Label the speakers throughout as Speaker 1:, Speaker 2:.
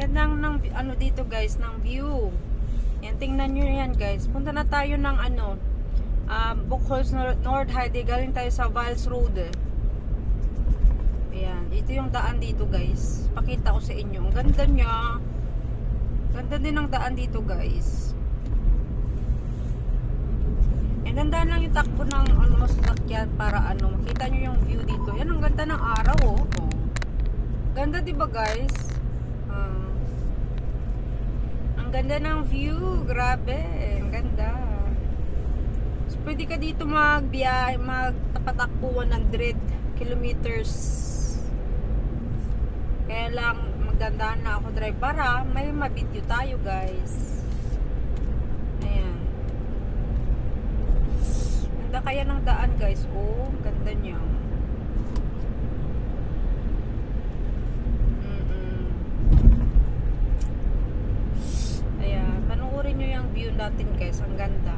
Speaker 1: ganda ng ano dito guys, ng view. Yan, tingnan nyo yan guys. Punta na tayo ng ano, Buchholz North Heide. Galing tayo sa Walsrode. Ayan, ito yung daan dito guys. Pakita ko sa inyo. Ang ganda niya. Ganda din ang daan dito guys. And tandaan lang yung takbo ng ano, sasakyan para ano, makita nyo yung view dito. Yan, ang ganda ng araw oh. Ganda diba guys? Ang ganda ng view. Grabe. Ang ganda. So, pwede ka dito magbiyahe, magtapatakbuhan ng 100 kilometers. Kaya lang, magdandaan na ako drive para may mabidyo tayo guys. Ayan. Ganda kaya ng daan guys. Oh, ganda niya. Ayan, panoorin nyo yung view natin guys. Ang ganda.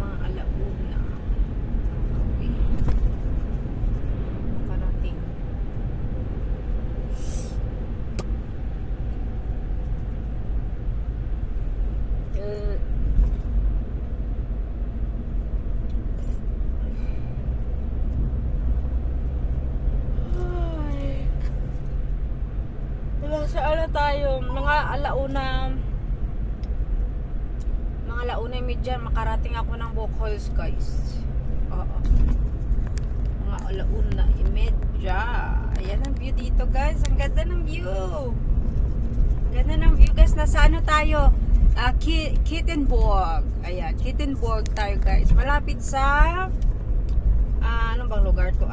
Speaker 1: Mga alauna. Okay. Parating. Saan na tayo? Mga alauna medya makarating ako ng Buchholz guys. Oo. Mga alauna medya. Ayan ang view dito guys. Ang ganda ng view. Ganda ng view guys. Nasa ano tayo? Kittenborg. Ayan, Kittenborg tayo guys. Malapit sa anong bang lugar to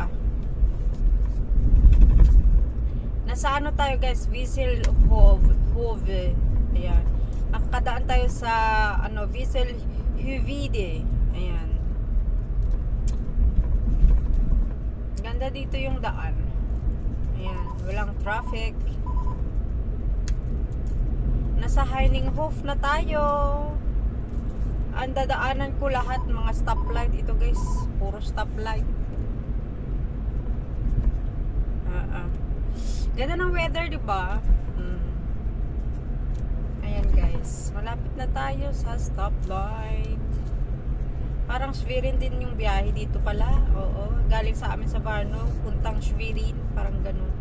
Speaker 1: Nasa ano tayo guys, Visselhove. Ayan. Nakakadaan tayo sa ano, Visselhövide. Ayan. Ganda dito yung daan. Ayan, walang traffic. Nasa Heininghof na tayo. Ang dadaanan ko lahat mga stoplight ito guys. Puro stoplight. Ganda ng weather, di ba? Ayan guys, malapit na tayo sa stoplight. Parang Schwerin din yung biyahe dito pala. Oo, galing sa amin sa Varno, puntang Schwerin, parang ganun.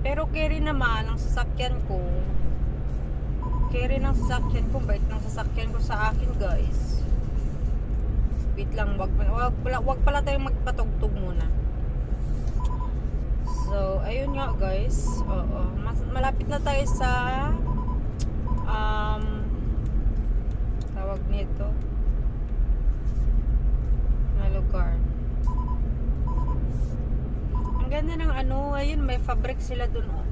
Speaker 1: Pero carry naman ang sasakyan ko. Bait ng sasakyan ko sa akin, guys. Wait lang, wag pala tayong magpatugtog muna. So, ayun nga guys. Oo. Malapit na tayo sa tawag nito na lugar. Ang ganda ng ano, ayun, may fabric sila dun oh.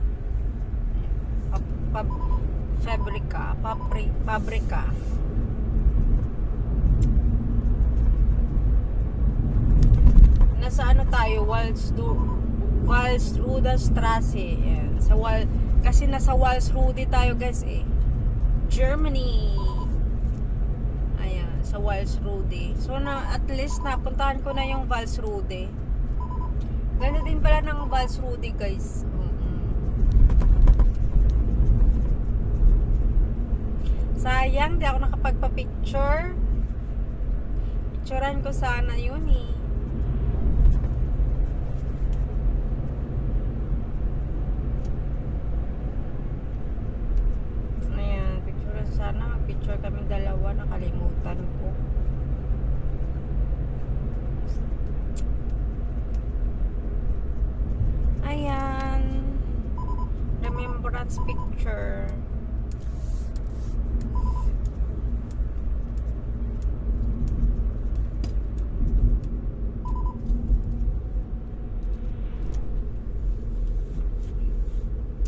Speaker 1: Pabrika. Nasa ano tayo, Walsrode Straße. Yan. Kasi nasa Walsrode tayo guys eh. Germany. Ayan, sa Walsrode. So at least napuntahan ko na yung Walsrode. Ganda din pala ng Walsrode guys. Sayang, di ako nakapagpa-picture. Picturean ko sana yun eh. Sana mag-picture kami dalawa, nakalimutan ko. Ayan. Remembrance picture.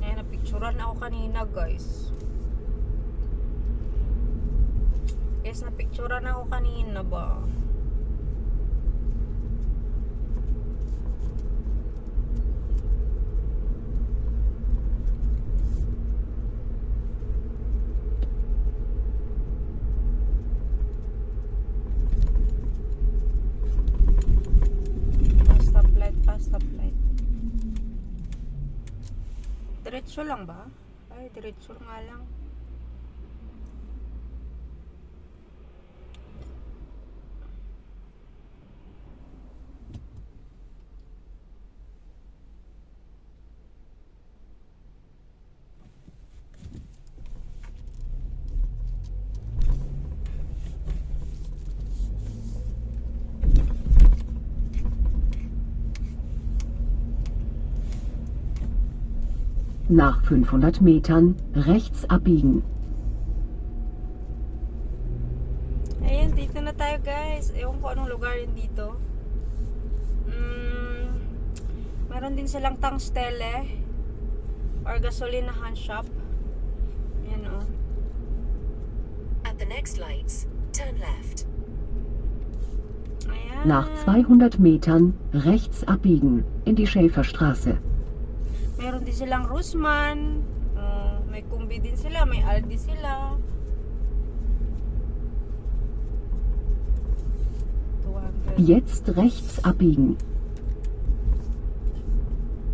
Speaker 1: Ayan, napicturean ako kanina guys. Napicturean ako kanina ba? Diretso lang ba? Ay, diretso nga lang.
Speaker 2: Nach 500 Metern rechts abbiegen.
Speaker 1: Ayan, dito na tayo guys. Ewan ko anong lugar yun dito. Meron din silang tankstelle or gasolinahan shop. Ayan o.
Speaker 3: At the next lights, turn left.
Speaker 1: Ayan.
Speaker 2: Nach 200 Metern rechts abbiegen in die Schäferstraße.
Speaker 1: Meron din silang Rossmann. May Kumbi din sila. May Aldi sila. 200.
Speaker 2: Jetzt rechts abbiegen.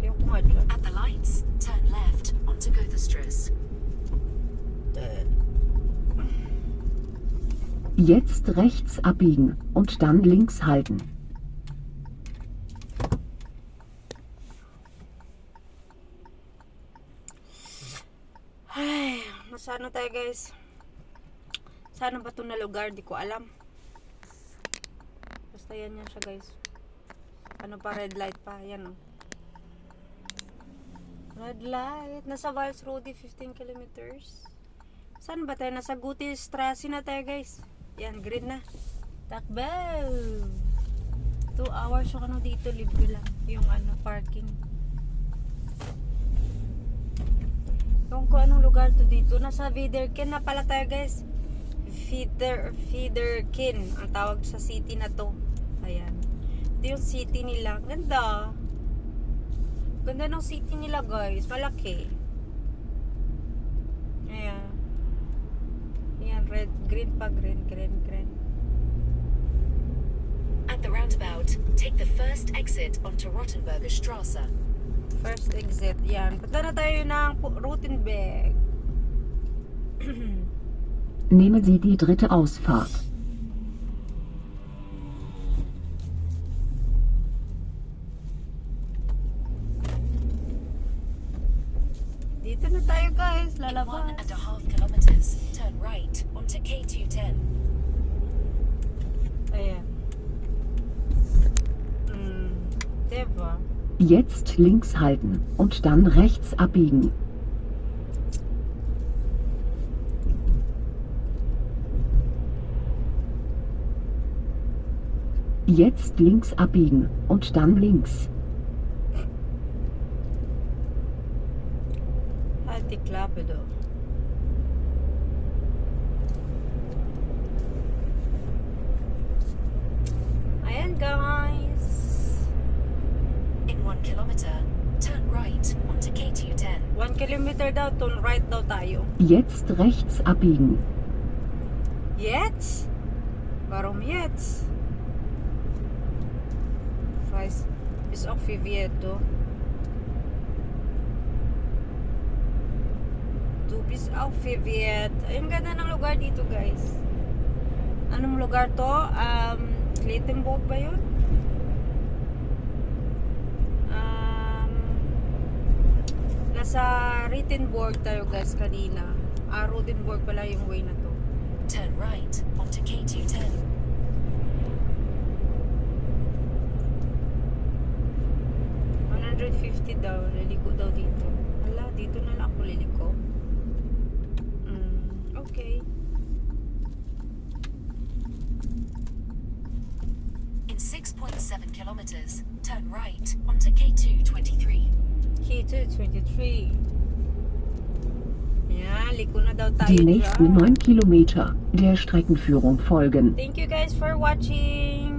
Speaker 1: Ayun ko nga dyan.
Speaker 3: At the lights, turn left onto Gotherstrasse.
Speaker 2: Jetzt rechts abbiegen und dann links halten.
Speaker 1: Ay, nasaan na tayo guys? Saan ba ito na lugar? Di ko alam. Basta yan siya guys. Ano pa, red light pa. Yan o. Red light. Nasa Vals Road, 15 kilometers. Saan ba tayo? Nasa Guti Strasse na tayo guys. Yan, green na. Takbo! 2 hours yung ano dito. Libre lang. Yung ano, parking. Yung ko anong lugar to dito. Nasa Federkin na pala tayo guys. Federkin ang tawag sa city na to. Ayan. Ito yung city nila. Ganda. Ganda ng city nila guys. Malaki. Ayan. Ayan. Red, green pa. Green.
Speaker 3: At the roundabout, take the first exit onto Rottenberger Straße.
Speaker 1: First exit. Yan. Punta na tayo ng Rothenberg.
Speaker 2: Nehmen Sie die dritte Ausfahrt.
Speaker 1: Dito na tayo guys.
Speaker 3: In
Speaker 1: Lalabas.
Speaker 3: 1.5 kilometers, turn right onto K210.
Speaker 1: Ayan. Diba?
Speaker 2: Jetzt links halten und dann rechts abbiegen. Jetzt links abbiegen und dann links.
Speaker 1: Halt die Klappe doch. Ayan guys.
Speaker 3: In 1 kilometer, turn right onto K210.
Speaker 1: 1 kilometer daw. Turn right daw tayo.
Speaker 2: Jetzt rechts abbiegen.
Speaker 1: Jetzt? Warum jetzt? Weiß. Bis auch Vivieto. Du bist auch Viviet. Ayun, ganda ng lugar dito guys. Anong lugar to? Claytonburg ba yun? Nasa Rittenburg tayo guys kanina. Rodenburg pala yung way na to.
Speaker 3: Turn right onto K210.
Speaker 1: 150 daw. Liliko daw dito. Hala, dito na lang ako liliko. Okay.
Speaker 3: In 6.7 kilometers, turn right onto K223.
Speaker 1: K223. Ja, liko na daw tayo
Speaker 2: Die nächsten
Speaker 1: dyan.
Speaker 2: 9 Kilometer der Streckenführung folgen.
Speaker 1: Thank you guys for watching.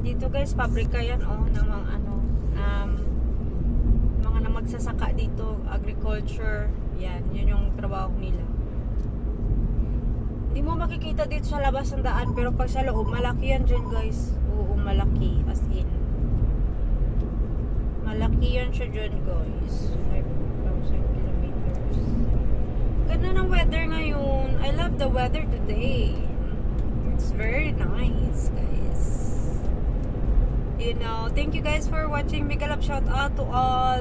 Speaker 1: Dito guys, pabrika yan ng mga mga na magsasaka dito, agriculture. Yan, yun yung trabaho nila. Hindi mo makikita dito sa labas ng daan, pero pag sa loob, malaki yan dyan guys. Oo, malaki, as in. Malaki yan siya dyan guys. 5,000 kilometers. Ganda ng weather ngayon. I love the weather today. It's very nice guys. You know, thank you guys for watching. Big love shout out to all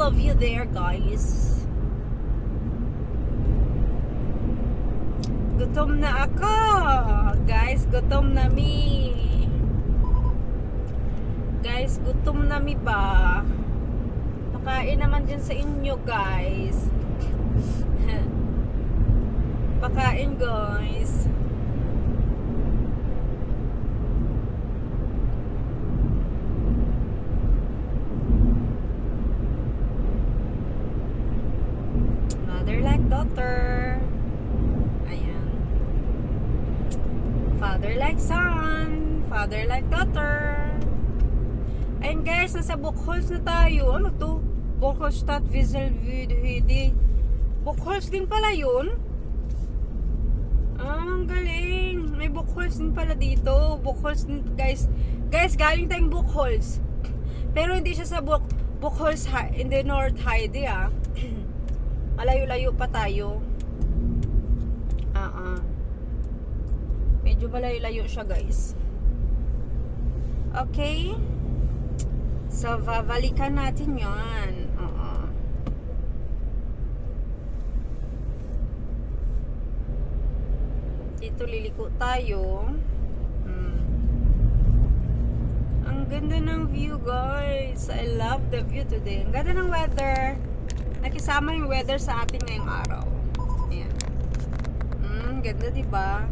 Speaker 1: of you there guys. Gutom na ako guys, gutom na mi guys, gutom na mi ba. Pakain naman din sa inyo guys. Pakain guys. Mother like daughter. Ayan. Father like son. Father like daughter. Ayun guys, nasa Bockholz na tayo. Ano to? Bockholzstadt, Wieselwüde. Bockholz din pala yun. Ang galing. May Bockholz din pala dito. Bockholz din guys. Guys, galing tayong Bockholz. Pero hindi siya sa Bockholz in the North Heide Malayo-layo pa tayo. Medyo malayo-layo siya guys. Okay. So, babalikan natin yan. Dito liliko tayo. Ang ganda ng view guys. I love the view today. Ang ganda ng weather. Nakisama yung weather sa atin ngayong araw. Ayan. Ganda diba?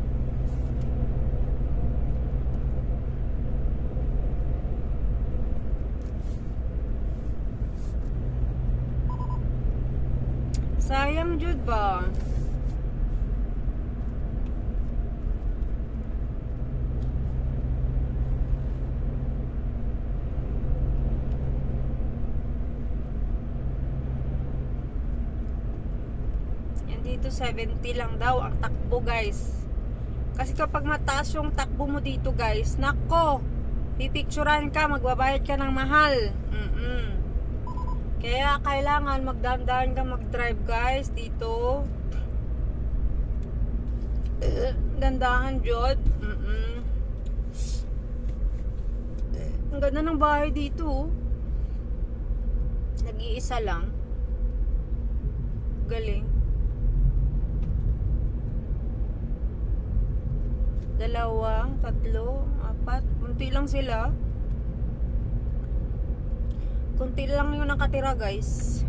Speaker 1: Sayang jud ba? Yan dito 70 lang daw ang takbo guys. Kasi kapag mataas yung takbo mo dito guys, nako, pipicturan ka, magbabayad ka ng mahal. Kaya kailangan magdandahan ka mag-drive guys dito. Dandahan jud. Ang ganda ng bahay dito. Nag-iisa lang. Galing. 2, 3, 4. Kunti lang sila. Kunti lang yung nakatira guys.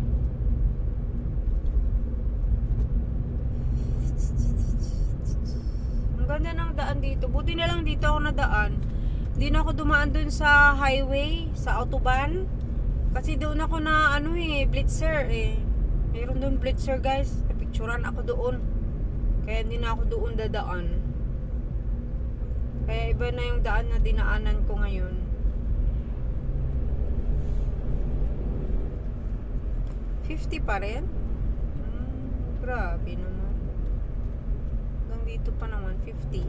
Speaker 1: Ang ganda ng daan dito. Buti na lang dito ako nadaan. Hindi na ako dumaan dun sa highway, sa autobahn. Kasi doon ako na blitzer Mayroon doon blitzer guys. Napicturan ako doon. Kaya hindi na ako doon dadaan. Kaya iba na yung daan na dinaanan ko ngayon. 50 pa rin? Grabe naman. Hanggang dito pa naman, 50.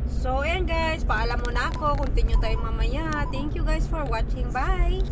Speaker 1: So, ayan guys. Paalam muna ako. Continue tayo mamaya. Thank you guys for watching. Bye!